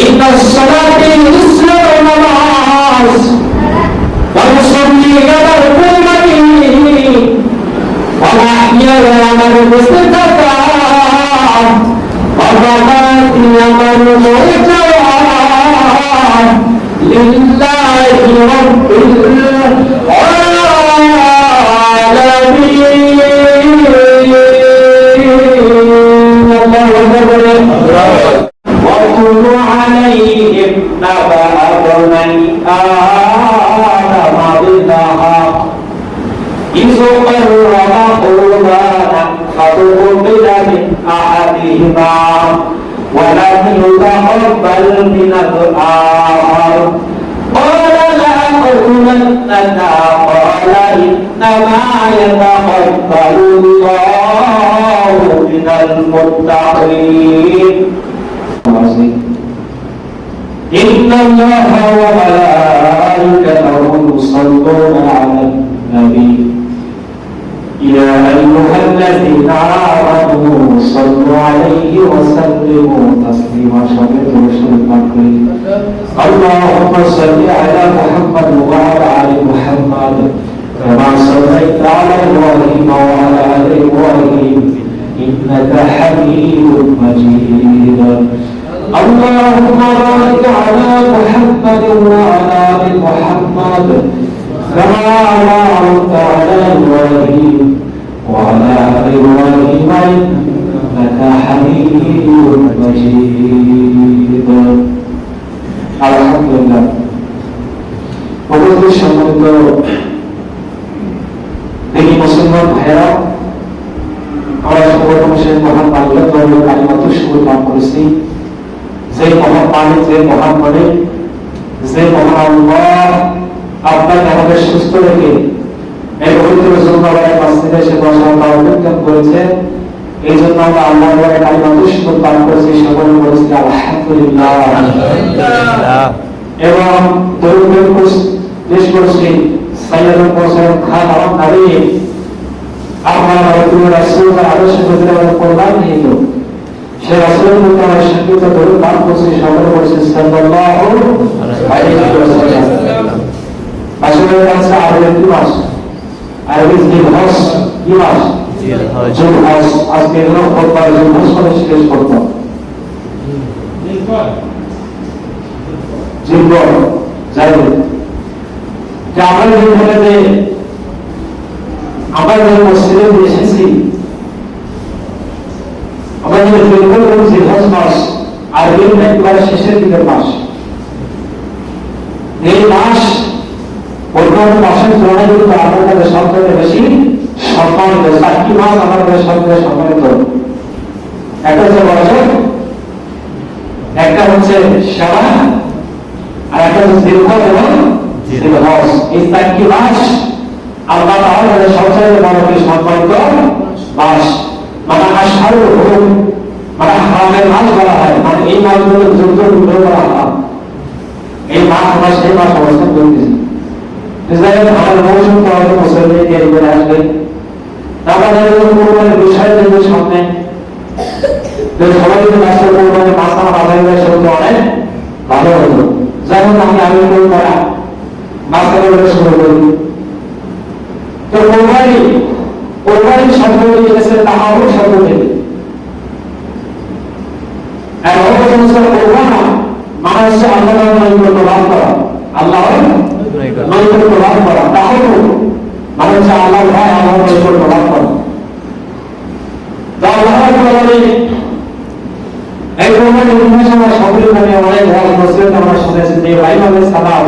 ইন্না সালাতি ইসলাম নামাজ ওয়া নুসাল্লি আলা রুকুবাতি ওয়া নাহইয়া আমার বসে থাকা বাবাতি আমার মরে যাওয়া লিল্লাহি রাব্বিল واتل عليهم نبأ بني آدم بالحق إذ قربا قربانا فتقبل من أحدهما ولم يتقبل من الآخر قال لأقتلنك قال إنما يتقبل الله من المتقين إن الله وملائكته يصلون على النبي يا أيها الذين آمنوا صلوا عليه وسلموا تسليما اللهم صل على محمد وعلى آل محمد كما صليت على إبراهيم وعلى آل إبراهيم إنك حميد مجيد اللهم بارك على محمد وعلى آل محمد كما باركت على إبراهيم وعلى آل إبراهيم إنك حميد مجيد الحمد لله পবিত্র সম্মানিত দেখি মুসলমান ভাইরা আমরা সর্বপ্রথম সেই মহান আল্লাহ তাআলার কালিমাত শুকর পাঠ করেছি যে মহান মালিক যে মহান মালিক যে মহান আল্লাহ আপনাকে আমাদের সুস্থ রেখে এই পবিত্র জুম্মাবারের মসজিদে এসে বসার তৌফিক করেছে এই জন্য আমরা আল্লাহর কালিমাত শুকর পাঠ করেছি সকলে বলেছি আলহামদুলিল্লাহ এবং দরুদ পেশ করছি সাইয়্যিদুল মুরসালিন খাতামুন নবীয়্যিন আমার রাসূলের আদর্শ প্রতিপালন করলাম নিহিত সেই রাসূলের প্রতি আমরা সংক্ষিপ্ত দরুদ পাঠ করছি সকলে বলেছি সাল্লাল্লাহু আলাইহি ওয়াসাল্লাম আসলে কাছে আরবি মাস আরবি জিলহজ কি মাস জিলহজ আজকে হলো খুতবা জিলহজ করে শেষ করব জিলহজ যাই যে আমরা যে আমরা যে মসজিদে এসেছি আমরা যে জিলহজ মাস আরবি একবার শেষের দিকের মাস এই মাস অন্যান্য মাসের তুলনায় কিন্তু আমাদের কাছে সবথেকে বেশি সম্মানিত চারটি মাস আমাদের কাছে সবথেকে সম্মানিত একটা হচ্ছে রজব একটা হচ্ছে শাবান আর একটা হচ্ছে জিলহজ এবং জিলহজ এই চারটি মাস আল্লাহ তাআলার সবচেয়ে বড় সম্মানিত মাস মানে আশহারুল হুরুম মানে হারামের মাস বলা হয় মানে এই মাসগুলো যুদ্ধ করা হয় এই মাস আমরা সেই মাস অবস্থান করতেছি আমাদের মৌসুম তো হয়তো মুসলমান তৈরি করে আসবে আমাদের কোরবানির বিষয় দেখবে সামনে সবাই যদি ব্যস্ত কোরবানি মাসা বাজারে শুনতে অনেক ভালো হতো যেমন আমি করা মাসা শুরু করি তো কোরবানি শব্দ এসেছে তাহাবুর শব্দ থেকে আর কোরবানা মানে হচ্ছে আল্লাহর নৈকট্য লাভ করা আল্লাহর নৈকট্য লাভ করা তাহাবুর মানে হচ্ছে আল্লাহর ভয় আল্লাহর নৈকট্য লাভ করা এই কোরবানির উদ্দেশ্য আমরা সকলে জানি অনেক বড় মুসলিম আমরা শুনেছি যে ইব্রাহিম আলাইহিস সালাম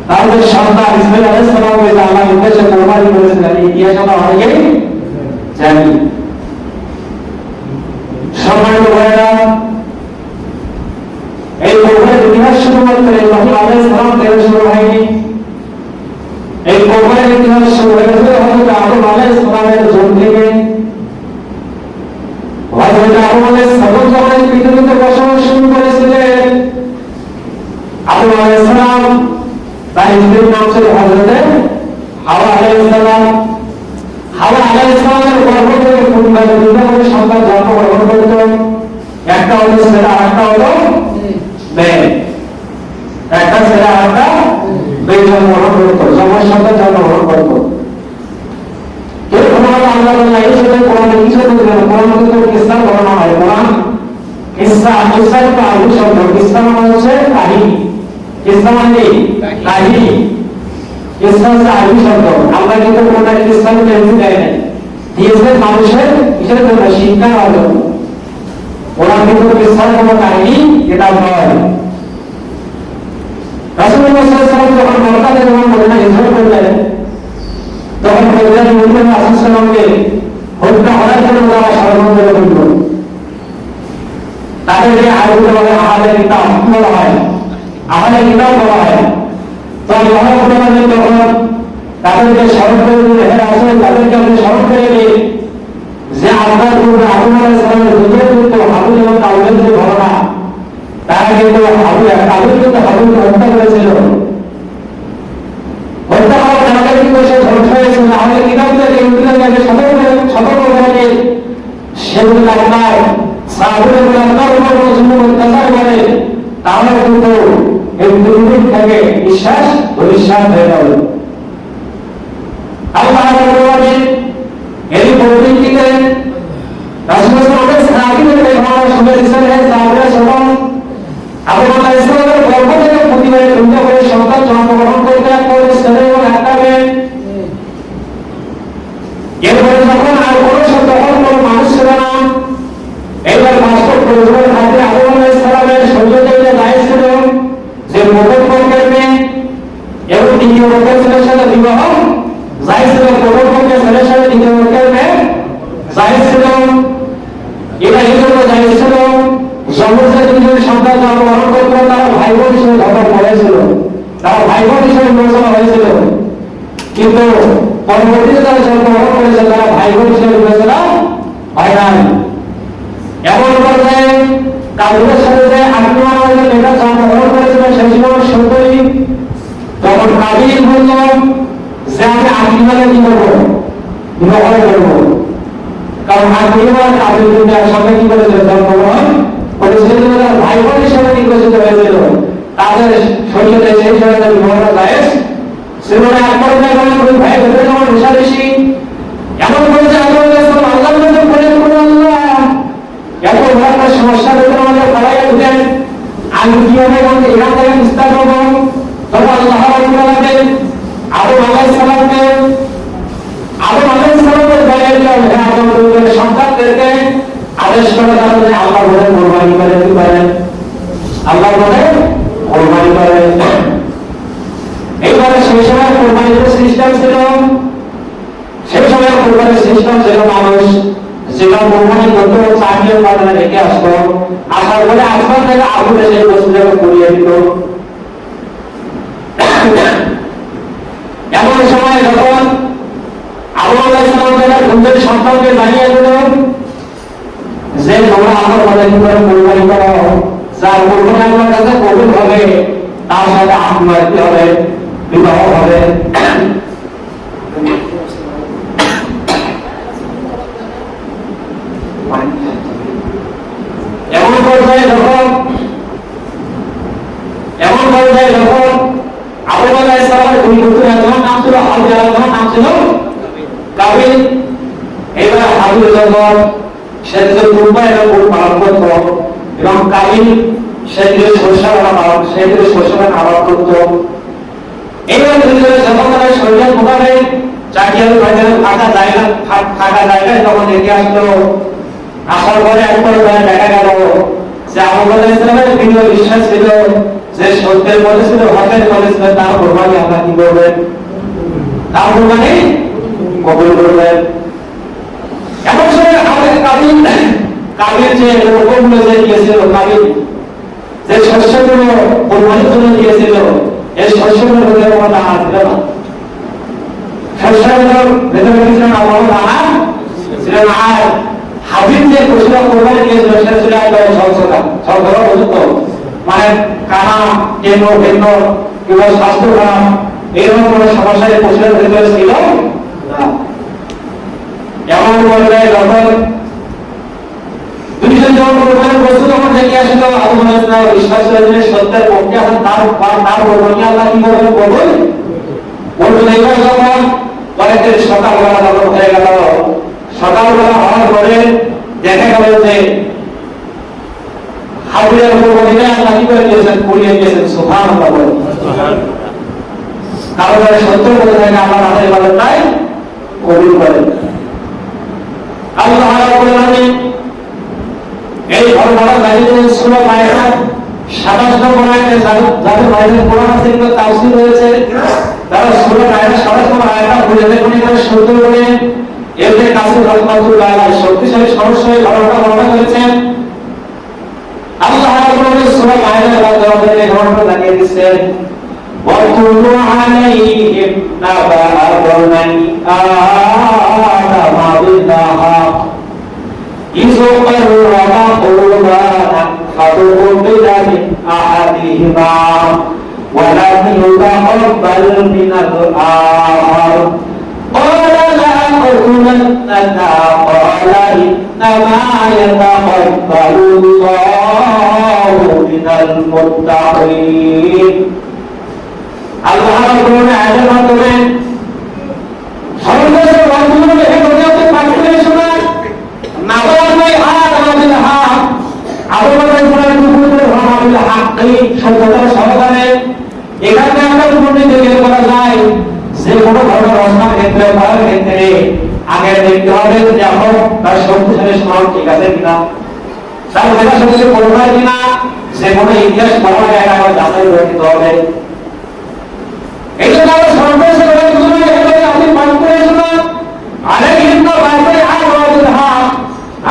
তার যে সন্তান ইসমাঈল আলাইহিস সালাম ওই আল্লাহর উদ্দেশ্যে কোরবানি করেছিলেন এই ইতিহাস আমরা অনেকেই জানি সম্মানিত ভাইরা এই কোরবানির ইতিহাস শুধুমাত্র ইব্রাহিম আলাইহিস সালাম থেকে শুরু হয়নি এই কোরবানির ইতিহাস শুরু হয়েছে হযরত আদম আলাইহিস সালামের জন্ম থেকে হযরত আদম আলাইহিস সালাম যখন পৃথিবীতে বসবাস শুরু করেছিলেন আদম আলাইহিস সালাম তার স্ত্রীর নাম ছিল হযরত হাওয়া আলাইহিস সালাম হাওয়া আলাইহিস সালামের গর্ভ থেকে পূর্ণাঙ্গ দুটো সন্তান জন্মগ্রহণ করত একটা হলো ছেলে আর একটা হলো মেয়ে, একটা ছেলে আর একটা মেয়ে জন্মগ্রহণ করতো, জন্মের সাথে জন্মগ্রহণ করতো। এরকম আল্লাহ এই সাথে কোরআনে কিছু কোরআন কিন্তু কিসা বর্ণনা হয়। কোরআন কিসা কিসা একটা আরবি শব্দ, কিসা মানে হচ্ছে কাহিনী, কিসা মানে কাহিনী, কিসা হচ্ছে আরবি শব্দ। আমরা কিন্তু কোরআনে কিসা বলতে দেয় না, দিয়েছে মানুষের কিসের জন্য, শিক্ষা হওয়ার জন্য। কোরআন কিন্তু কিসার কোনো কাহিনী এটা নয়। রাসূলুল্লাহ সাল্লাল্লাহু আলাইহি ওয়াসাল্লাম যখন মক্কা থেকে মদিনা হিজরত করলেন, তখন মদিনার নবী রাসূল সাল্লাল্লাহু হত্যা করার জন্য তারা ষড়যন্ত্র করল। তাদেরকে আরবিতে বলে আহলে কিতাব বলা হয়, আহলে কিতাব বলা হয়। তো আল্লাহ তাআলা যখন তাদেরকে স্মরণ করে দিলেন, হে রাসূল তাদেরকে আপনি স্মরণ করে দিন যে আপনার পূর্বে আদম আলাইহিস সালামের যুগের কিন্তু হাবীল এবং কাবিলের যে ঘটনা, তারা কিন্তু কাবিল কিন্তু হাবীলকে হত্যা করেছিল। হত্যা করার কারণে কিন্তু সে ধ্বংস হয়েছিল। আহলে কিতাবদেরকে ইহুদিদেরকে সতর্ক করে দিন, সেগুলো আপনার সাহাবীদের আপনার উপর জুলুম অত্যাচার করে, তাহলে কিন্তু এই দুর্নীতি থেকে বিশ্বাস অবিশ্বাস হয়ে যাবে। আল্লাহ বলেন এই পরিস্থিতিতে রাসূলুল্লাহ সাহাবীদের ঘটনা শুনে দিয়েছেন, সাহাবীরা সবাই আবু বকর ইসলামের গর্ভ থেকে প্রতিবারে চিন্তা করে সন্তান জন্মগ্রহণ করতে একটা ছেলে এবং একটা মেয়ে। এরপরে যখন আর তখন কোনো মানুষ ছিল না, এইবার বাস্তব প্রয়োজনের খাতে আবু বকর ইসলামের শরীরে যে দায় ছিল যে মোটর পক্ষের মেয়ে এবং দ্বিতীয় পক্ষের ছেলের সাথে বিবাহ যাই ছিল, মোটর পক্ষের ছেলের সাথে দ্বিতীয় পক্ষের মেয়ে যাই ছিল। এটা এই জন্য যাই ছিল সমাজে দুজন সন্তান জন্মগ্রহণ করতে তারা ভাই বোন হিসেবে ধরা পড়েছিল, তারা ভাই বোন হিসেবে বিবেচনা হয়েছিল। কিন্তু পরবর্তীতে তারা জন্মগ্রহণ করেছে, তারা ভাই বোন হিসেবে বিবেচনা হয় নাই। এমন পর্যায়ে কাবিলের সাথে যে আক্রমণ হয়েছে, এটা জন্মগ্রহণ করেছিল সেই সময় সুন্দরী। তখন কাবিল বলল যে আমি আকিবাকে কি করবো, বিবাহ করবো, কারণ আকিবা কাবিল কিন্তু একসঙ্গে কি করেছিল, জন্মগ্রহণ করেছিল, ভাই বোন হিসেবে নির্বাচিত হয়েছিল। তাদের শরীরে সেই সময় বিবাহটা জায়েজ ছিল না। এক পর্যায়ে দুই ভাই ভেতরে যখন রেশারেশি এমন করেছে, আল্লাহ এত বড় একটা সমস্যা ভেতরে আমাদের ফলাইয়া দিলেন, আমি কিভাবে এখান থেকে বিস্তার করবো। তখন আল্লাহ আদম আলাইহিস সালামের সন্তানদেরকে আদেশ করে তাদের আল্লাহ বলে কোরবানি করে কি করেন, আল্লাহ বলে কোরবানি করেন। এইবারে সেই সময় কোরবানির সিস্টেম ছিল, সেই সময় কোরবানির সিস্টেম ছিল মানুষ যেটা কোরবানি করতে চাকরির বাজারে রেখে আসতো, আসার পরে আসবার থেকে আগুনে সেই বস্তুটাকে পুড়িয়ে দিত। এমন সময় যখন আবু আলাইহিস সালাম তার সন্তানকে জানিয়ে দিল যে তোমরা আমার বলে কি করে কোরবানি করো, যার কোরবানি আমার কাছে কবুল হবে তার সাথে আত্মহত্যা হবে, বিবাহ হবে। এমন পর্যায়ে যখন আবু আলাইহিস সালামের দুই পুত্র, একজন নাম ছিল হাবিল, একজন নাম ছিল কাবিল। এবার হাবিল যখন সেদিকে কুরবানি এবং পালন করত এবং কাবিল সেদিকে শস্যের আবাদ করত। এইবার দুজনে যখন তারা শরীরের মোকাবে চাকিয়ার বাজারে ফাঁকা জায়গায় তখন এগিয়ে আসলো। আসার পরে এক পর্যায়ে দেখা গেল যে আবু আলাইহিস সালামের দৃঢ় বিশ্বাস ছিল যে সত্যের বলেছিল, হকের বলেছিল, তার কোরবানি আমরা কি করবেন, তার কোরবানি কবুল করবেন। এমন সময় আমাদের কাবিল যে রকমগুলো যে দিয়েছিল, কাবিল যে শস্যগুলো কোরবানির জন্য দিয়েছিল, এই শস্যগুলোর ভেতরে কোনো দানা ছিল না। শস্যগুলোর ভেতরে কিছু না বড় দানা ছিল না। আর হাবিল যে পশুরা কোরবানি দিয়েছিল সেটা ছিল একবারে ছলছলা পর্যন্ত, মানে কানা কেন ভিন্ন কিংবা স্বাস্থ্য খারাপ এরকম কোনো সমস্যা এই পশুদের ভেতরে ছিল না। এমন পর্যায়ে যখন দুইজন যখন কোরবানির বস্তু যখন থেকে আসলে আবু হানিফা বিশ্বাস করেন সত্যের পক্ষে আছেন, তার বর্ণনা আল্লাহ কি বলবেন বলুন। বলুন এইবার যখন পরের সকালবেলা যখন হয়ে গেল, সকালবেলা হওয়ার পরে দেখা গেল যে হাবিলের উপর বলিলে আল্লাহ কি করে দিয়েছেন, পড়িয়ে দিয়েছেন। সুবহানাল্লাহ বলেন। কারণ সত্য বলে থাকে আল্লাহ তাদের ইবাদতটাই কবুল করেন। আল্লাহ রাব্বুল আলামিন এই ঘটনাটা জানিয়ে সূরা মায়েদা 27 নম্বর আয়াতে যাদের মায়েদের কোরআন আছে এগুলো তাফসীর হয়েছে, তারা সূরা মায়েদা 27 নম্বর আয়াতটা পড়ে দেখুন, এখানে সত্য বলে এর কাছে রাহমাতুল্লাহ আলাইহি শক্তিশালী সমস্যায় ঘটনাটা বর্ণনা করেছেন। আল্লাহ রাব্বুল আলামিন সূরা মায়েদার মধ্যে এই ঘটনাটা জানিয়ে দিয়েছেন, وَاتْلُ عَلَيْهِمْ نَبَأَ بَنِي آدَمَ بِالْحَقِّ إِذْ قَرَّبَا قُرْبَانًا فَتُقُبِّلَ مِنْ أَحَدِهِمَا وَلَمْ يُتَقَبَّلْ مِنَ الْآخَرِ قَالَ لَأَقْتُلَنَّكَ قَالَ إِنَّمَا يَتَقَبَّلُ اللَّهُ مِنَ الْمُتَّقِينَ। আল্লাহ রাব্বুল আলামিনের মাধ্যমে সর্বশেষ বন্ধুগুলো দেখে দুনিয়াতে পাঠিয়ে শোনা নাবালাই আদমিল হক আদমের উপরে কুকুরের ভাবিল হক এই সত্যতার সহকারে এখানে আমরা পণ্ডিত বের করা যায় যে কোনো ঘটনার রচনার ক্ষেত্রে পড়ার ক্ষেত্রে আগে দেখতে হবে যে এখন তার শক্তিশালী স্মরণ ঠিক আছে কিনা, তার মেধা শক্তি পড়বে কিনা, যে কোনো ইতিহাস পড়ার আগে আমরা যাচাই করে নিতে হবে। এই জন্য আমরা সর্বশেষ আপনি পাঠ করে শোনা আলাইহিম নাবাই আদমিল হক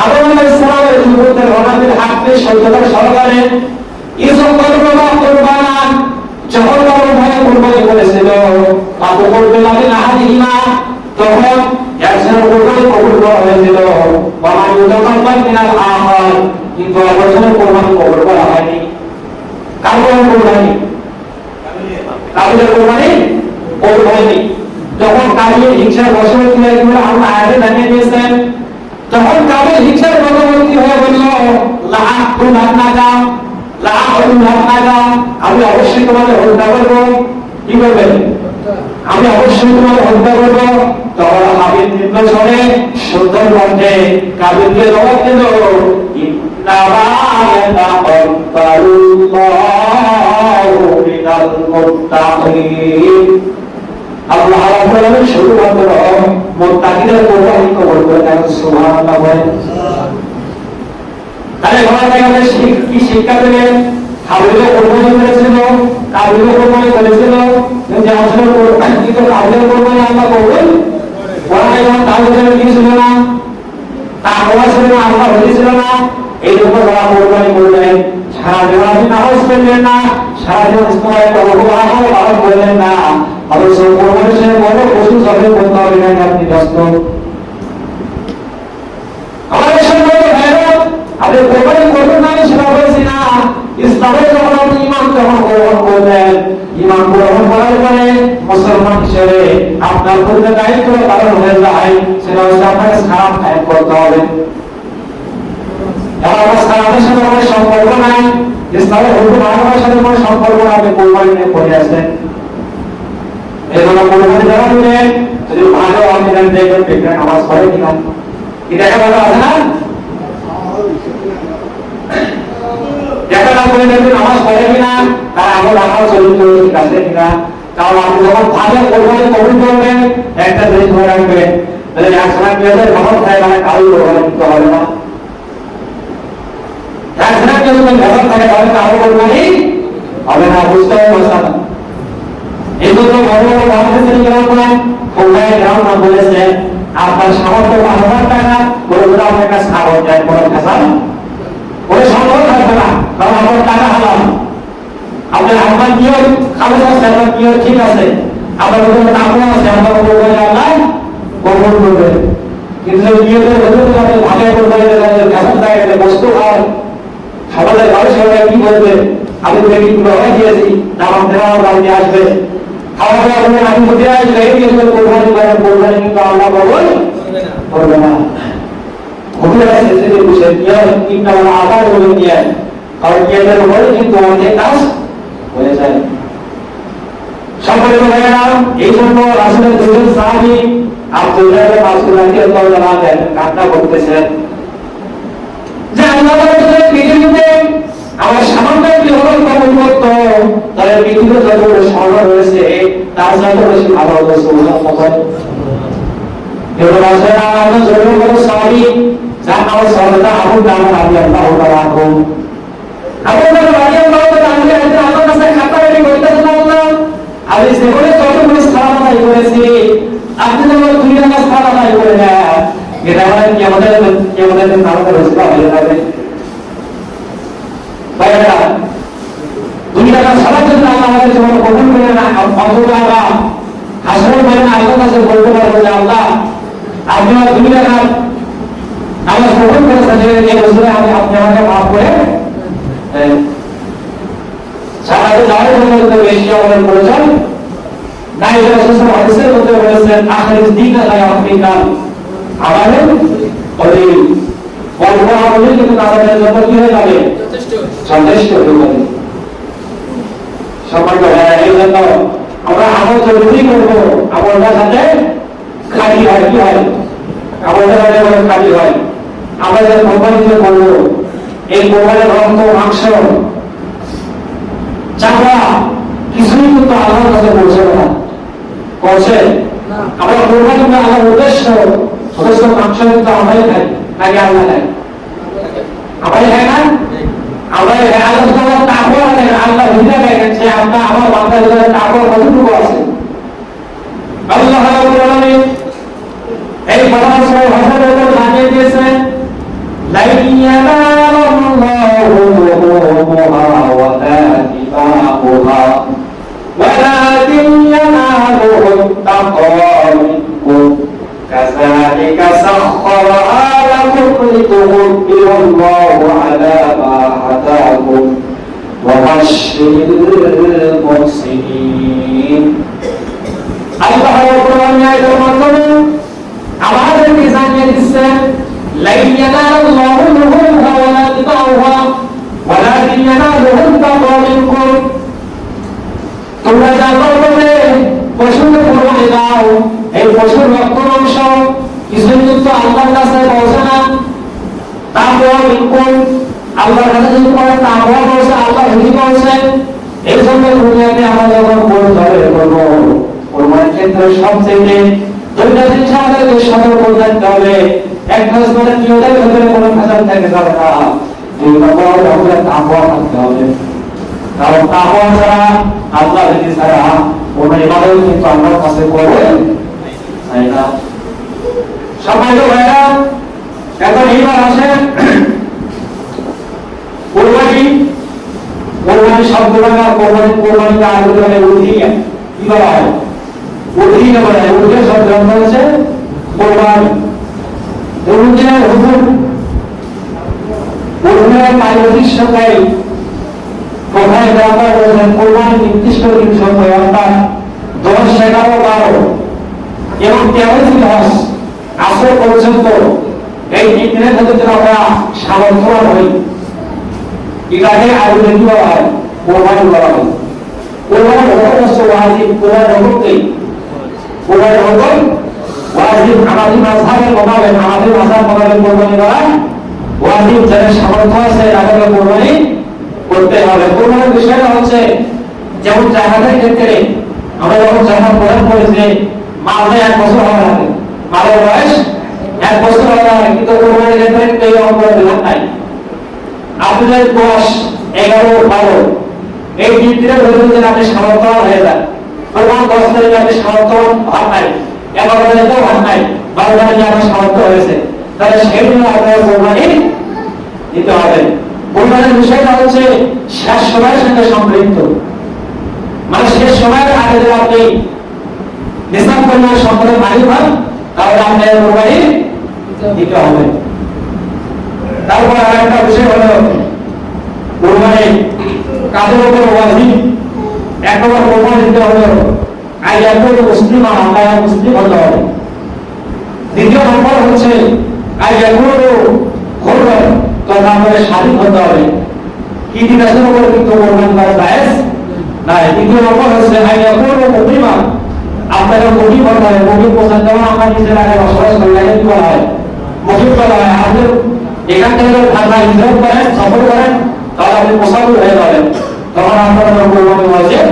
আদম আলাইহিস সালামের যুবকদের ভাবিল হককে সত্যতার সহকারে ইসম করবা কুরবান যখন তারা ভয় কুরবানি করেছিল আবু বকর বিন আহাদিমা তখন একজনের কুরবানি কবুল করা হয়েছিল, ওয়া ইউতাকাব্বাল মিনাল আখার কিন্তু অপরজনের কুরবানি কবুল করা হয়নি। কারণ কুরবানি কাবিলের কুরবানি কবুল হয়নি। যখন কাবিল হিংসার বশবর্তী হয়ে গেল আল্লাহ আয়াতে জানিয়ে দিয়েছেন, তখন কাবিল হিংসার বশবর্তী হয়ে বলল আমি অবশ্যই তোমাদের হত্যা করবো। কি করবেন? আমি অবশ্যই তোমাদের হত্যা করবো। তখন কাবিল নিম্ন স্বরে সুন্দর কণ্ঠে কাবিলকে জবাব দিল, ইন্নামা ইয়াতাকাব্বালুল্লাহু মিনাল মুত্তাকিন। আল্লাহ রাব্বুল আলামিন শুধুমাত্র মুত্তাকিদের কুরবানি কবুল করে নেন। সুবহানাল্লাহ বলেন। তাহলে ঘটনা থেকে কি শিক্ষা পেলেন? হাবিলও কুরবানি করেছিল, কাবিলও কুরবানি করেছিল, কিন্তু আসলে কুরবানি কিন্তু কাবিলের কুরবানি আল্লাহ কবুল করেন না। কাবিলের কি ছিল না, তাকওয়া ছিল না, আল্লাহ ভীতি ছিল না, এই জন্য তারা কুরবানি করলেন। সারা জীবন আপনি নামাজ পড়লেন না, সারা জীবন ইসলামের কর্মকাণ্ড পালন করলেন না, অথচ কুরবানির সময় বড় পশু জবাই করতে হবে না, আপনি ব্যস্ত। আমাদের সঙ্গে আপনি কোরবানি করবেন না সেটা বলছি না, ইসলামের যখন আপনি ঈমান যখন গ্রহণ করবেন, ঈমান গ্রহণ করার পরে মুসলমান হিসেবে আপনার প্রতি দায়িত্ব পালন হয়ে যায়, সেটা হচ্ছে আপনাকে সালাম কায়েম করতে হবে। আমার সালামের সাথে কোনো সম্পর্ক নাই, ইসলামের হুকুম মানার সাথে কোনো সম্পর্ক নাই, আপনি কোরবানি নিয়ে পড়ে আসেন। এই জন্য কোরবানি যারা দিলেন যদি ভালো আপনি দেখবেন দেখবেন নামাজ পড়ে কিনা, কি দেখা ভালো আছে না? দেখা না করে দেখবেন নামাজ পড়ে কিনা, তার আমল আমার চরিত্র ঠিক আছে কিনা। কারণ আপনি যখন ভালো কোরবানি কবুল করবেন একটা জিনিস মনে রাখবেন, তাহলে একসময় পেঁয়াজের ভালো খায় মানে কারোই কোরবানি দিতে হবে না। একসময় পেঁয়াজ ভালো থাকে তাহলে কারো কোরবানি হবে না, বুঝতে হবে না। এই জন্য বড় বড় বাংলাদেশের গ্রাম কোথায় গ্রাম না বলেছে আপনার সামর্থ্য 5,000 টাকা বলে বলে আপনার কাছে খাবার দেয়, কোনো খাসা ওই সম্ভব থাকবে না, কারণ আমার টাকা হালাল। আপনার আপনার কি খাবার আছে, আপনার কি ঠিক আছে, আপনার কোনো টাকা আছে, আপনার কোনো আল্লাহ কবুল করবে। কিন্তু বিয়েতে আপনি ভাগে করবেন খাবার জায়গায় বস্তু খাওয়ার সমাজের মানুষ কি বলবে, আমি দেখি হয়ে দিয়েছি নাম দেওয়া বাড়িতে আসবে খাওয়া দাওয়া করে আমি বুঝে আসবে এই কোরবানি করেন, কোরবানি কিন্তু আল্লাহ কবুল করবে না। ঘুরে আসছে যে বিষয় কি হয়, তিনটা আবার বলে নিয়ে কারণ কেন্দ্রের উপরে কিন্তু অনেক কাজ হয়ে যায়। সম্মানিত ভাইয়েরা, এই জন্য রাসূলের দুজন সাহাবী আব্দুল্লাহ ইবনে মাসউদ রাদিয়াল্লাহু তাআলা কান্না করতেছেন যে আল্লাহ তাআলা পৃথিবীতে আমার সামান্য একটি হরণ কবুল করত, তাহলে পৃথিবীতে যতগুলো স্বর্ণ রয়েছে তার চাইতে বেশি ভালো হতো। সুবহানাল্লাহ। এবার রাসূলের আল্লাহ জরুরি বড় সাহাবী যার নাম সাহাবা আবু দাউদ রাদিয়াল্লাহু তাআলা আনহু। আবু দাউদ রাদিয়াল্লাহু তাআলা আনহু আল্লাহর কাছে খাতা রেডি করতেছেন, আল্লাহ আমি জীবনে যতগুলো সালাত আদায় করেছি আপনি যেন দুনিয়ার কাছে সালাত আদায় করে না, এটা মানে কি আমাদের আমাদের রসুল হয়ে যাবে। ভাইরা, দুনিয়ার কাছে সালাত যদি আল্লাহ আমাদের জীবনে কবুল করে না, অন্তত আমরা হাসরের ময়দানে আল্লাহর কাছে বলতে পারবো যে আল্লাহ আপনি আমার দুনিয়ার কাছে নামাজ কবুল করেছেন, এই রসুলে আপনি আমাকে মাফ করে সালাতে যাওয়ার জন্য বেশি আমাদের প্রয়োজন নাই। রাসূল হাদিসের মধ্যে বলেছেন আখির দিন আল্লাহ আফ্রিকান আমাদের ওই অল্প আমলে কিন্তু আমাদের জন্য কি হয়ে যাবে, যথেষ্ট হয়ে যাবে। সম্মানিত ভাইরা, এই জন্য আমরা আমল জরুরি করবো, আমলটা যাতে খালি হয়, কি হয় আমলটা যাতে খালি হয়। আমরা যে কোরবানিতে করবো, এই কোরবানির রক্ত মাংস চামড়া কিছুই কিন্তু আল্লাহর কাছে পৌঁছে না, পৌঁছে আমরা কোরবানি কিন্তু আল্লাহর উদ্দেশ্য, যথেষ্ট মাংস কিন্তু আমরাই খাই নাকি আল্লাহ খাই? আমরাই খাই না? আমরা আল্লাহ তাকওয়া আছে, আল্লাহ বুঝে গেছে আমরা আমার বান্দার ভিতরে তাকওয়া কতটুকু আছে। আল্লাহ রাব্বুল আলামিন এই কোরআন সূরা হজরের মধ্যে জানিয়ে দিয়েছেন লা ইয়ানালুল্লাহু লুহুমুহা ওয়ালা দিমাউহা ওয়ালাকিন ইয়ানালুহু তাকওয়া মিনকুম কাযালিকা সাখখারাহা লাকুম লিতুকাব্বিরুল্লাহু আলা মা হাদাকুম ওয়া বাশশিরিল মুহসিনিন। আল্লাহ রাব্বুল আলামিন এর মাধ্যমে আমাদেরকে জানিয়ে দিচ্ছেন লা ইয়ানালুল্লাহু লুহুমুহা ওয়ালা দিমাউহা ওয়ালাকিন ইয়ানালুহু তাকওয়া মিনকুম। তোমরা যা করবে পশুকে কোরবানি দাও, এই পশুর রক্ত মাংস কিছুই কিন্তু আল্লাহর কাছে পৌঁছে না। তাকওয়া মিনকুম, আল্লাহর কাছে যদি পড়ে তাকওয়া পৌঁছে, আল্লাহ যদি পৌঁছে। এই জন্য দুনিয়াতে আমরা যখন করবো কোরবানির ক্ষেত্রে সবচেয়ে দুইটা জিনিস আমাদেরকে সতর্ক থাকতে হবে। এক নম্বরে নিয়তের ভিতরে কোনো ভেজাল থেকে যাবে না, দুই নম্বরে আমাদের তাকওয়া থাকতে হবে। কারণ তাকওয়া ছাড়া, আল্লাহ ভীতি ছাড়া কোনো ইবাদত কিন্তু আল্লাহর কাছে করবে না। সম্মানিত ভাইরা, এখন এইবার আসে কোরবানি। কোরবানি শব্দটা কোরবানিকে আরবি বলে উদ্হিয়া, কি বলা হয়? উদ্হিয়া বলা হয়। উদ্হিয়া শব্দ অর্থ হচ্ছে কোরবানি। উদ্হিয়ার হুকুম, উদ্হিয়ার পারিবারিক সংখ্যায় কোথায় ব্যবহার করেছেন কোরবানি নির্দিষ্ট দিন সময়, অর্থাৎ 10, 11, 12 এবং 13 আসর পর্যন্ত এই 3 দিনের মধ্যে আমরা সামর্থ্যবান হই, এটাকে আরবিতে কি বলা হয়? কোরবানি বলা হয়। কোরবানি হচ্ছে ওয়াজিব। কোরবানি হচ্ছে কোরবানি হচ্ছে ওয়াজিব। আমাদের মাযহাবের মোতাবেক, আমাদের মাযহাব মোতাবেক কোরবানি করা ওয়াজিব। যাদের সামর্থ্য আছে তাদের কোরবানি করতে হবে। কোরবানির বিষয়টা হচ্ছে যেমন জাহাজের ক্ষেত্রে আমরা যখন জাহাজ প্রদান করেছি মাঝে 1 বছর হবে না, মাঝের বয়স 1 বছর হবে না, কিন্তু কোরবানির ক্ষেত্রে এই অঙ্কের বিধান নাই। আপনাদের 10, 11, 12 এই 3 দিনের মধ্যে আপনি সামর্থ্যবান হয়ে যান, কোরবান 10 তারিখে আপনি সামর্থ্যবান হন নাই, 11 তারিখেও হন নাই, 12 তারিখে আপনার সামর্থ্য হয়েছে, তাহলে সেই জন্য আপনার কোরবানি দিতে হবে। কোরবানির বিষয়টা হচ্ছে শেষ সময়ের সঙ্গে সম্পৃক্ত, মানে শেষ সময়ের আগে যদি আপনি নিসাব পরিমাণ সম্পদের মালিক হন তাহলে আপনার কোরবানি দিতে হবে। তারপর আরেকটা বিষয় হলো কোরবানি কাদের উপর ওয়াজিব। 1 নম্বর কোরবানি দিতে হলো আইয়াতুল মুসলিম, আমরা মুসলিম হতে হবে। দ্বিতীয় নম্বর হচ্ছে আইয়াতুল হুরর, তথা আমাদের স্বাধীন হতে হবে। কি দিনের উপরে কিন্তু কোরবানি করা জায়েজ না। দ্বিতীয় নম্বর হচ্ছে মুসলিমান, আপনারা মুসলিম হতে হবে। মুসলিম পোশাক যেমন আমরা নিজের আগে বসবাস করি, আগে কি বলা হয়? মুসলিম বলা হয়। আমাদের এখান থেকে ঢাকা হিজরত করেন, সফর করেন, তাহলে আপনি পোশাকুর হয়ে যাবেন, তখন আপনারা কোরবানি ওয়াজিব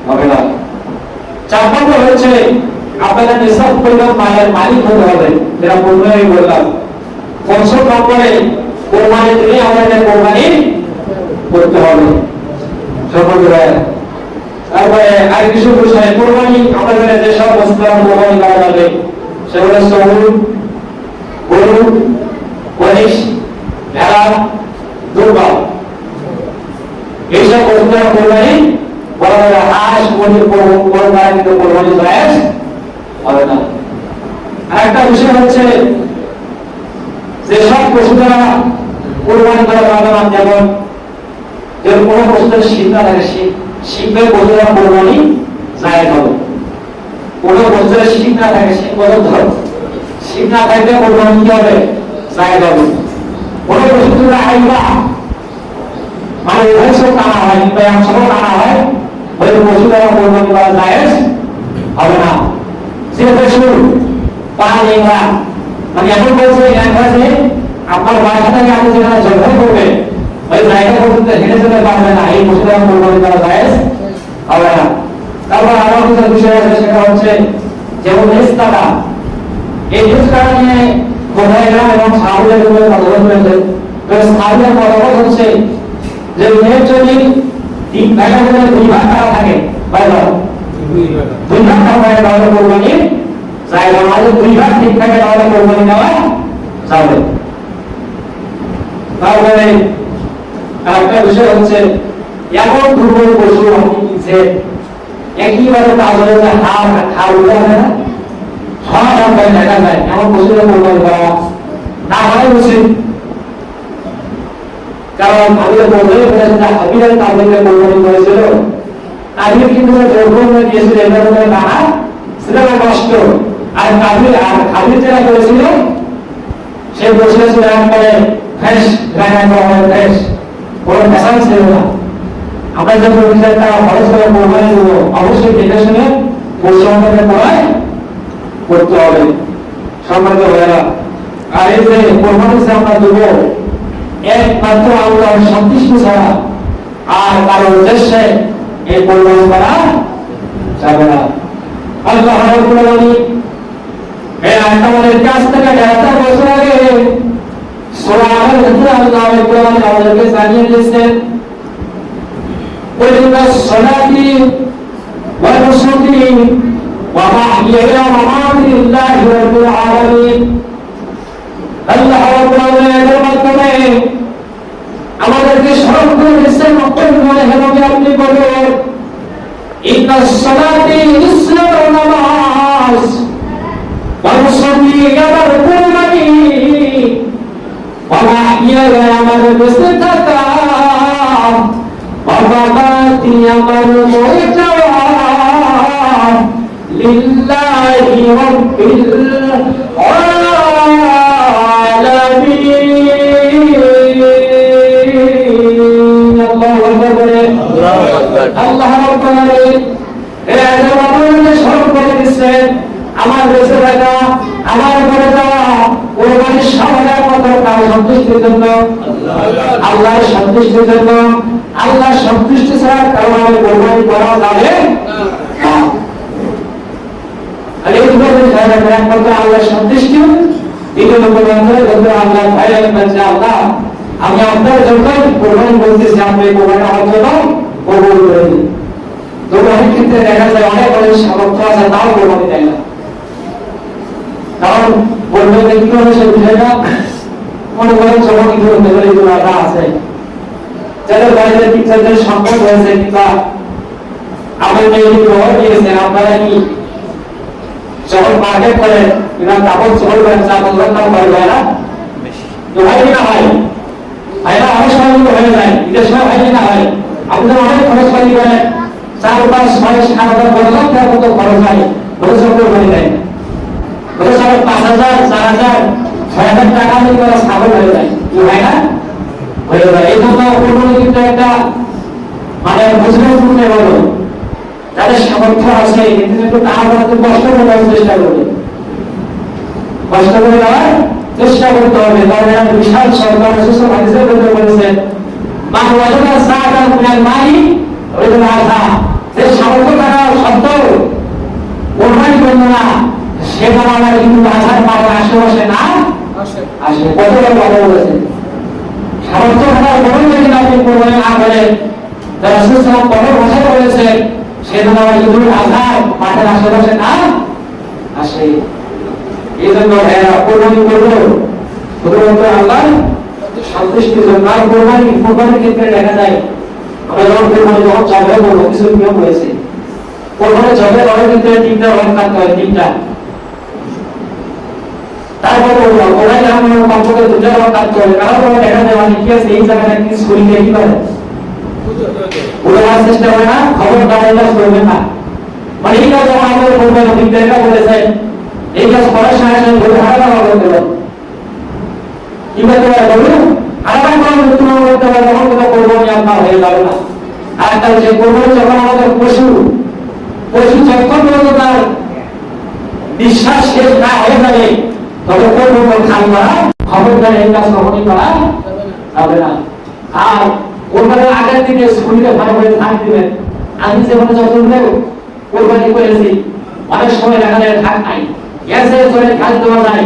হবে না। 4 নম্বর হচ্ছে আপনাদের নিসাব পরিমাণ মালের মালিক হতে হবে, যেটা পূর্বেই বললাম। 5 নম্বরে কোরবানি দিলে আমাদের কোরবানি করতে হবে। তারপরে আর কিছু বিষয় কোরবানি আমাদের যেসব বস্তু কোরবানি করা যাবে সেগুলো হচ্ছে গরু, মহিষ, ভেড়া, দুর্বা, এইসব বস্তু কোরবানি করা যাবে। হাঁস, মুরগি কোরবানি কিন্তু কোরবানি জায়েজ হবে না। আরেকটা বিষয় হচ্ছে যেসব পশু দ্বারা কোরবানি করা যাবে না, যেমন কোনো পশুদের শিং না থাকে, শিংয়ের পশু দ্বারা কোরবানি জায়েজ হবে। কোনো পশুদের শিং না থাকে, শিং না থাকলে কোরবানি কি হবে? জায়েজ হবে। কোনো পশু দ্বারা আইবা মানে উভয় সব টানা হয়, কিংবা এক সব টানা হয়, ওই পশু দ্বারা কোরবানি করা জায়েজ হবে না। যে পশু পা নেংরা, মানে এমন বলছে আপনার বাসা থেকে আপনি যেখানে জবাই করবে ওই জায়গা পর্যন্ত হেঁটে যেতে পারবে না, এই পশু দ্বারা কোরবানি করা জায়েজ হবে না। তারপর আরো কিছু বিষয় আছে, সেটা হচ্ছে যেমন নিস্তারা, এই নিস্তারা নিয়ে কোথায় গ্রাম এবং সাহাবুলের উপরে মতভেদ রয়েছে। তো সাহাবুলের মতভেদ হচ্ছে যে মেয়ের যদি 3 ভাগের মধ্যে 2 ভাগ করা থাকে, দুই ভাগ করা তাহলে কোরবানি জায়েজ হবে। আর 2 ভাগ ঠিক থাকে তাহলে কোরবানি দেওয়া যাবে। তারপরে আরেকটা বিষয় হচ্ছে এমন দুর্বল পশু আপনি কিনছে একইবারে তাহলে হাড় উঠে আসে না, সব দেখা যায়, এমন পশুদের কোরবানি করা না হয় উচিত। কারণ আমাদের বলতেই বলেছেন যে হাবিলের তাদেরকে কোরবানি করেছিল, আজকে কিন্তু জোরপূর্ণ দিয়েছিল এটা ধরনের টানা সেটা নষ্ট। আর হাবিল যেটা করেছিল সে বসেছিল একবারে ফ্রেশ ফ্রেশ, কোনো ফ্যাশন ছিল না। আমরা যে 20,000 টাকা খরচ করে কোরবানি দেবো, অবশ্যই দেখে শুনে পরিশ্রমটাকে পড়ায় করতে হবে, সম্মানিত ভাইয়েরা। আর এই যে কোরবানি যে আমরা দেবো একমাত্র আল্লাহর সন্তুষ্টি ছাড়া আর কারো উদ্দেশ্যে এই কোরবানি করা যাবে না। আল্লাহ রাব্বুল আলামিন এই আমাদের কাছ থেকে 70 বছর আগে সূরা আল-ইসরার আল্লাহ রাব্বুল আলামিন আমাদেরকে জানিয়ে দিয়েছেন, ওয়ালিল্লাহ সালাতি ওয়া নুসুকি ওয়া মাহইয়ায়া ওয়া মামাতি লিল্লাহি রাব্বিল আলামিন। আল্লাহ রাব্বুল আলামিনের মাধ্যমে আমাদেরকে স্মরণ করে দিয়েছেন, মনে হবে আপনি বলেন ইন্না সালাতি ইসলাম নামাজ ওয়া নুসুকি আমার কুরবানি ওয়া মাহইয়ায়া আমার বেঁচে থাকা ওয়া মামাতি আমার মরে যাওয়া লিল্লাহি রাব্বিল আল্লাহ রাব্বুল আলামিন এই আয়াতে স্মরণ করে দিচ্ছেন আমার বেঁচে থাকা, আমার মরে যাওয়া কোরবানির সমাধান মতো কার সন্তুষ্টির জন্য, আল্লাহর সন্তুষ্টির জন্য। আল্লাহর সন্তুষ্টি ছাড়া কারো আমি কোরবানি করা যাবে না। আর এই দুটো একমাত্র আল্লাহর সন্তুষ্টি, দ্বিতীয় নম্বর আল্লাহ ভাই আল্লাহ আমি আপনার জন্য কোরবানি বলতেছি, আপনি কোরবানি আমার জন্য কবুল করে দিন। তবে অনেক ক্ষেত্রে দেখা যায় অনেক অনেক সামর্থ্য আছে তাও কোরবানি দেয় না, কারণ বলবে কি হবে সে বিষয়টা মনে করেন যখন কি করতে পারে এগুলো আছে যাদের বাড়িতে টিচারদের সম্পদ হয়েছে কিংবা আমার মেয়ে খবর দিয়েছেন, আপনারা কি যখন মার্কেট করেন কিংবা কাপড় চোপড় করেন চাপড় দাম বাড়বে না তো হয় কিনা হয়? ভাইরা অনেক সময় কিন্তু হয়ে যায়, ঈদের সময় হয় কিনা হয়? আপনাদের অনেক খরচ পানি করেন 4, 5, 6, 7,000 টাকার মতো খরচ হয়, খরচ করে দেয়, খরচ হবে 5,000, 4,000, 6,000 টাকা দিয়ে ছাগল হয়ে যায়, কি হয় না? হয়ে যায়। এই জন্য কোরবানি কিন্তু একটা মানে মুসলিম করতে বলো যাদের সামর্থ্য আছে কিন্তু একটু টাকা পড়াতে কষ্ট করে দেওয়ার চেষ্টা করবে, কষ্ট করে দেওয়ার চেষ্টা করতে হবে। কারণ এরা বিশাল সরকার সুস্থ হাদিসে বলতে বলেছেন মা ওয়াজনা সাআতান মিনাল মালি ওয়াজনা আযা, যে সামর্থ্য থাকা সত্ত্বেও কোরবানি করবে না সে বাবা কিন্তু আজার পাওয়ার আশেপাশে না আসে। কত বড় কথা বলেছেন, সামর্থ্য থাকার পরেও যদি আপনি কোরবানি না করেন, রাসূল সাল্লাল্লাহু আলাইহি ওয়াসাল্লাম কত কথা বলেছেন সে বাবা কিন্তু আজার মাঠের আশেপাশে না আসে। এই জন্য এরা কোরবানি করলো শুধুমাত্র আল্লাহর সন্তুষ্টির জন্য। আর কোরবানির ক্ষেত্রে দেখা যায় আমরা যখন কোরবানি যখন জবে বলবো কিছু নিয়ম রয়েছে। কোরবানি জবে বড় ক্ষেত্রে 3টা রং কাটতে হয়, 3টা। তারপর বলবো কোরবানি আমরা কমপক্ষে 2টা রং কাটতে হবে। কারণ দেখা যায় অনেক কি আছে এই জায়গাটা কি শরীরে কি করে উড়ানোর চেষ্টা করে না, খবরদার এটা করবে না। মানে এই কাজ যখন আমাদের কোরবানি বিজ্ঞানীরা বলেছেন এই কাজ করার সঙ্গে সঙ্গে বলে হারাম করতে হবে, কি করতে পারে বলুন, হারাম করার মৃত্যু করতে পারে, তখন কোথাও কোরবানি আপনার হয়ে যাবে না। আর একটা হচ্ছে কোরবানি যখন আমাদের পশু যখন পর্যন্ত তার বিশ্বাস শেষ না হয়ে যাবে ততক্ষণ পর্যন্ত খান করা খবরদার এই কাজ কখনই করা যাবে না। আর কোরবানির আগের দিকে শরীরে ভালো করে থাক দিবেন। আমি যেভাবে যতগুলো কোরবানি করেছি অনেক সময় দেখা যায় থাক নাই, গ্যাসের জন্য খাল দেওয়া যায়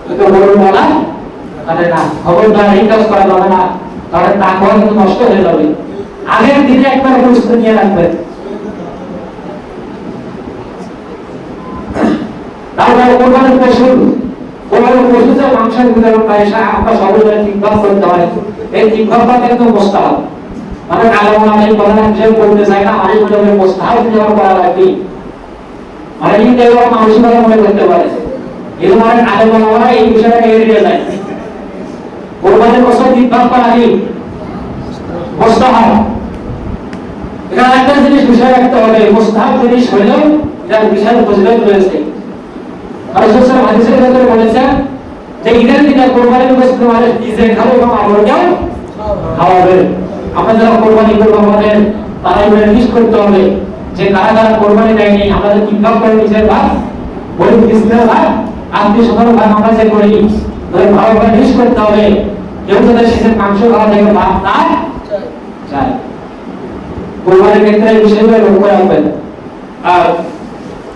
কিন্তু গরুর বলা মানে না, খবরদার এই কাজ করা যাবে না, তাহলে তাকওয়া কিন্তু নষ্ট হয়ে যাবে। আগের দিনে একবার প্রস্তুতি নিয়ে রাখবেন। তারপরে কোরবানির পশু যে মাংসের বিতরণ পায় আমরা সবাই ঠিকভাব করতে হয়। এই ঠিকভাবটা কিন্তু মোস্তাহাব, মানে আলাদা আমি কথা হিসেবে করতে চাই না, আমি বলে মোস্তাহাব হিসেবে করা লাগবে। মানে এই দেওয়া মানসিকতা মনে করতে পারে এই জন্য অনেক আলেমরা এই বিষয়টাকে এড়িয়ে যায়। কোরবানির বছর ঠিকভাব করা কি মোস্তাহাব। এখানে একটা জিনিস বিষয় রাখতে হবে, মোস্তাহাব জিনিস হলেও এটার বিশাল ফজিলত রয়েছে। রাসূল সাল্লাল্লাহু আলাইহি ওয়াসাল্লাম বলেছেন যে ঈদের দিনে কোরবানির গোশত মানে নিজে খাবে এবং আমাকেও খাওয়াবে। আমরা যারা কোরবানি করব আমাদের তারাই লিস্ট করতে হবে যে কারা কারা কোরবানি দেয়নি, আমাদের ঠিকঠাক করে নিজের ভাগ বলি বিসমিল্লাহ ভাগ আত্মীয় স্বজন ভাগ আমরা যে করি তাহলে ভালোভাবে লিস্ট করতে হবে। কেউ যাতে শেষের মাংস খাওয়া থেকে ভাগ না চায়। কোরবানির ক্ষেত্রে এই বিষয়গুলো লক্ষ্য রাখবেন। আর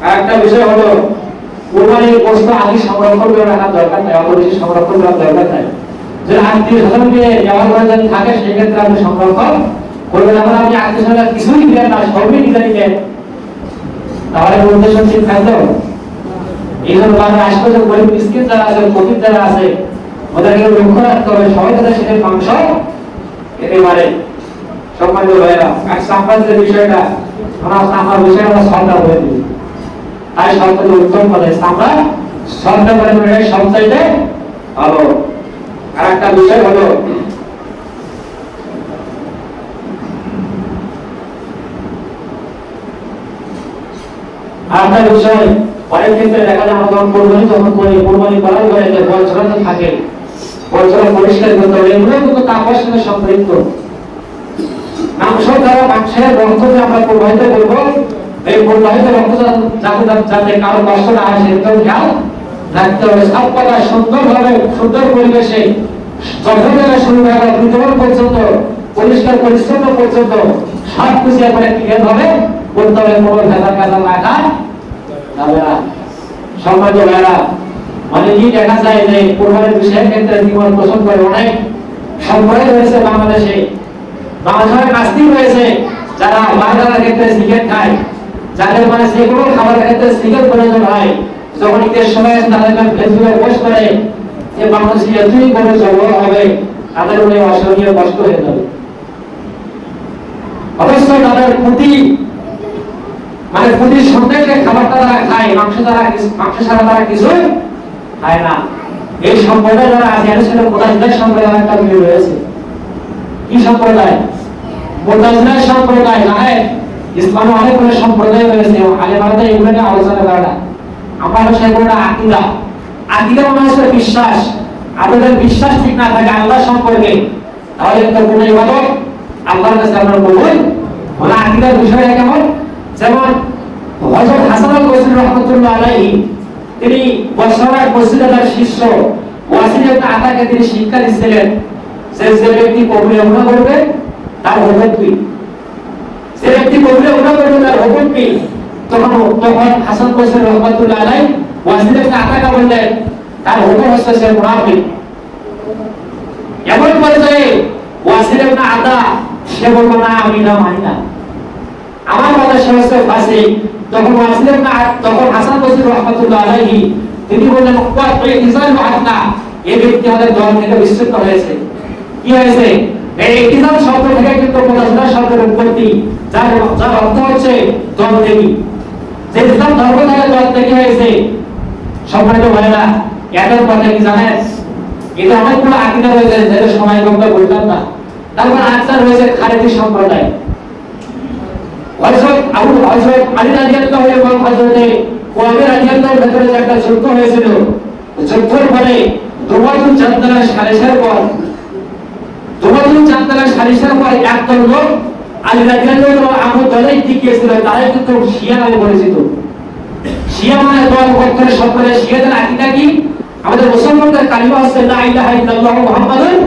আরেকটা বিষয় হলো কোরবানির গোশত আগে সংরক্ষণ করে রাখার দরকার নাই, অত বেশি সংরক্ষণ করার দরকার নাই। যদি আত্মীয় স্বজনকে ব্যবহার করে যদি থাকে সেক্ষেত্রে আপনি সংরক্ষণ করবেন। এখন আপনি আত্মীয় স্বজন কিছুই দিলেন না, সবই নিতে দিলেন, তাহলে উদ্দেশ্য ঠিক থাকতো। এই জন্য আমাদের আশপাশে গরিব মিসকিন যারা আছে, ফকির যারা আছে ওদেরকে লক্ষ্য রাখতে হবে সবাই তাদের সেটা মাংস খেতে পারে। সম্মানিত ভাইরা, আর সাফার যে বিষয়টা আমার বিষয়টা সরকার হয়ে দিই, তাই সরকারের উত্তম বলে আমরা সরকার করে সব চাইতে ভালো। আর একটা বিষয় হলো আরেকটা বিষয় অনেক ক্ষেত্রে দেখা যায় আমরা যখন কোরবানি করার পরে যে বলছরা থাকে বলছরা পরিষ্কার করতে হবে, এগুলো কিন্তু তাপের সঙ্গে সম্পৃক্ত। মাংস দ্বারা মাংসের রক্ত যে আমরা প্রবাহিত করবো, এই প্রবাহিত রক্ত যাতে কারো কষ্ট না হয় সেটাও খেয়াল রাখতে হবে। সব কথা সুন্দরভাবে সুন্দর পরিবেশে যখন থেকে শুরু করা বিতরণ পর্যন্ত পরিষ্কার পরিচ্ছন্ন পর্যন্ত সব কিছু একবারে ক্লিয়ার ভাবে করতে হবে, কোনো ভেজাল ভেজাল রাখা যাবে না। সম্মানিত ভাইরা, অনেকেই দেখা যায় যে কোরবানির বিষয়ের ক্ষেত্রে জীবন পোষণ করে অনেক সম্প্রদায় রয়েছে বাংলাদেশে। বাংলাদেশের নাস্তিক রয়েছে যারা বাজারের ক্ষেত্রে সিগারেট খায়, যাদের মানে যেগুলো খাবারের ক্ষেত্রে সিগারেট প্রয়োজন হয়, যখন ঈদের সময় তাদের ফেসবুকে পোস্ট করে যে বাংলাদেশে এতই করে জন্ম হবে, তাদের মনে অসহনীয় কষ্ট হয়ে যাবে। অবশ্যই তাদের প্রতি সন্তানকে খাবারটা তারা খায়, মাংস ছাড়া তারা কিছু খায় না। এই সম্প্রদায় যারা আছে সেটা মোতাজিলার সম্প্রদায় একটা মিল রয়েছে। কি সম্প্রদায়? মোতাজিলার সম্প্রদায়। জানেন ইসলামে অনেকগুলো সম্প্রদায় রয়েছে, আলেমারা এগুলো নিয়ে আলোচনা করে না। আমরা সেগুলো আকিদা মানে হচ্ছে বিশ্বাস। আপনাদের বিশ্বাস ঠিক না থাকে আল্লাহ সম্পর্কে, তাহলে তো কোনো ইবাদত আল্লাহর কাছে আমরা কবুল ওলা আকীদার বিষয়টা কেমন? যেমন হযরত হাসান আল বসরি রাহমাতুল্লাহ আলাইহি তিনি বসরার মসজিদের শিষ্য ওয়াসিল ইবনে আতাকে তিনি শিক্ষা দিয়েছিলেন যে ব্যক্তি কবরে উঠা করবে তার হুকুম কি, যে ব্যক্তি কবরে উঠা করবে তার হুকুম কি। তখন হাসান বসরি রাহমাতুল্লাহ আলাইহি ওয়াসিল ইবনে আতাকে বললেন তার হুকুম হচ্ছে সে মুনাফিক। এমন পর্যায়ে ওয়াসিল ইবনে আতা সে বলল না আমি না মানি না, আমার কথা সে হচ্ছে ফাসিক। তখন ওয়াসিল ইবনে তখন হাসান বসরি রাহমাতুল্লাহ আলাইহি তিনি বললেন ওয়া ইনসান ওয়াহদা, এই ব্যক্তি আমাদের দল থেকে বিচ্ছিন্ন হয়েছে। কি হয়েছে? এই ইনসান শব্দ থেকে কিন্তু মুতাসাদা শব্দের উৎপত্তি, যার অর্থ হচ্ছে দল থেকে। যে ইসলাম ধর্ম থেকে দল থেকে হয়েছে। সম্মানিত ভাইরা, এটার কথা কি জানেন? এটা অনেকগুলো আকীদা রয়েছে যেটা সময় কমটা বললাম না। তারপর আনসার রয়েছে খারেজি সম্প্রদায়। হযরত আলী রাদিয়াল্লাহু এবং হযরত মুআবিয়া রাদিয়াল্লাহু ভেতরে যে একটা যুদ্ধ হয়েছিল, যুদ্ধের পরে দুমাতুল জান্দালার সালিসের পর একদল লোক আলী রাদিয়াল্লাহু আনহু দলে টিকেছিল, তারাই কিন্তু শিয়া নামে পরিচিত। শিয়া মানে দল পক্ষের সকলে শিয়াদের আকীদা কি? আমাদের মুসলমানদের কালিমা হচ্ছে লা ইলাহা ইল্লাল্লাহু মুহাম্মাদুর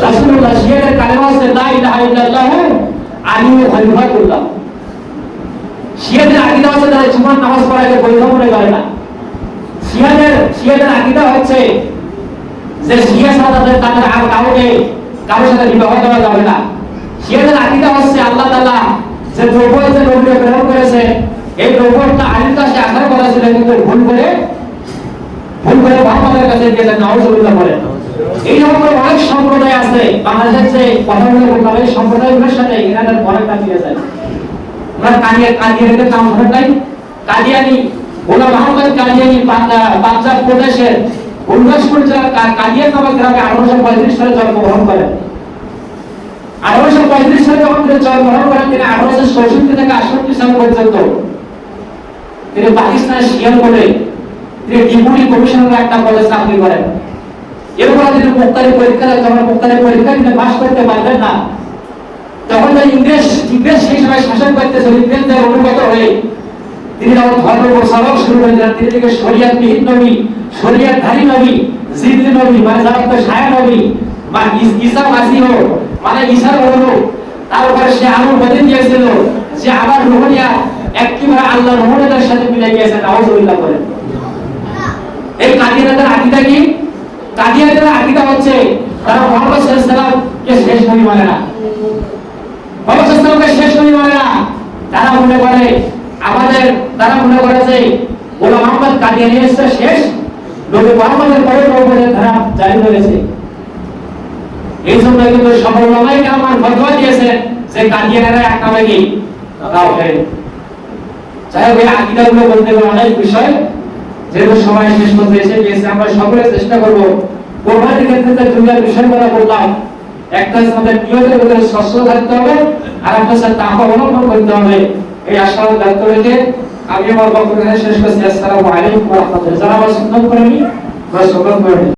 রাসূলুল্লাহ। শিয়াদের কালিমা হচ্ছে লা ইলাহা ইল্লাল্লাহু আলী খলিফাতুল্লাহ। শিয়াদের আকীদা হচ্ছে তারা জুমার নামাজ পড়াকে বৈধ মনে করে না। শিয়াদের আকীদা হচ্ছে যে শিয়া সাদাতের তাদের আর কারোর সাথে বিবাহ দেওয়া যাবে না। শিয়াদের আকীদা হচ্ছে আল্লাহ তাআলা যে নবুয়ত যে নবীকে প্রেরণ করেছে, এই নবুয়তটা আলীর কাছে আসার কথা ছিল, কিন্তু ভুল করে মুহাম্মদের কাছে গিয়েছে। নাউজুবিল্লাহ বলেন। এই রকম অনেক সম্প্রদায় আছে বাংলাদেশের যে কথাগুলো বললাম, এই সম্প্রদায়গুলোর সাথে ইরানের অনেকটা মিলে যায়। আমরা কাদিয়ানিদের নাম শুনেন নাই? কাদিয়ানি গোলাম আহমদ কাদিয়ানি পাঞ্জাব প্রদেশের গুরদাসপুর জেলার কাদিয়ান নামক গ্রামে 1835 সালে জন্মগ্রহণ করেন। 1835 সালে যখন তিনি জন্মগ্রহণ করেন, তিনি 1864 থেকে 68 সাল পর্যন্ত তিনি পাকিস্তানের শিয়ালকোটে তিনি ডিপুটি কমিশনারের একটা পদে চাকরি করেন। এরপর তিনি মুক্তারি পরীক্ষা তিনি পাস করতে পারলেন না। তখন ইংরেজ সেই সময় শাসন করতেছিল, ইংরেজদের অনুগত হয়ে তিনি যখন ধর্ম প্রচারক শুরু করেছিলেন, তিনি থেকে শরিয়াতবিহীন নবী, শরিয়াতধারী নবী, জিবরীল নবী মানে যারা তো সায়া নবী বা ঈসা মাসিহ মানে ঈসার অনুরূপ। তারপরে সে আলু বদলে দিয়েছিল যে আবার রুহানিয়া একেবারে আল্লাহ রহমানের সাথে মিলে গিয়েছে। নাউজুবিল্লাহ বলেন। এই কাদিয়ানদের আকীদা কি? কাদিয়ানদের আকীদা হচ্ছে তারা মুহাম্মদ সাল্লাল্লাহু আলাইহি ওয়াসাল্লাম কে শেষ নবী মানে না। মুহাম্মদ সাল্লাল্লাহু আলাইহি ওয়াসাল্লামকে শেষ নবী মানে না। তারা মনে করে যে গোলাম আহমদ কাদিয়ানী হচ্ছে শেষ নবী, মুহাম্মদের পরে নবুয়তের ধারা জারি হয়েছে। এই জন্য কিন্তু সকল ওলামায়ে কেরাম ফতোয়া দিয়েছেন যে কাদিয়ানীরা এক নামে কি কাফের। যাই হোক, এই আকীদাগুলো বলতে গেলে অনেক বিষয়, যেহেতু সময় শেষ করতে এসে গিয়েছে, আমরা সকলে চেষ্টা করব কোরবানির ক্ষেত্রে যে দুইটা বিষয় কথা বললাম, একটা হচ্ছে আমাদের নিয়তের ভিতরে স্বচ্ছ থাকতে হবে, আর একটা হচ্ছে তাকওয়া অবলম্বন করতে হবে। এই আশা ব্যক্ত রেখে আমি আমার বক্তব্য শেষ করছি। আসসালামু আলাইকুম ওয়া রাহমাতুল্লাহ। যারা আমার সুন্নাত করেনি বা সুন্নাত করেনি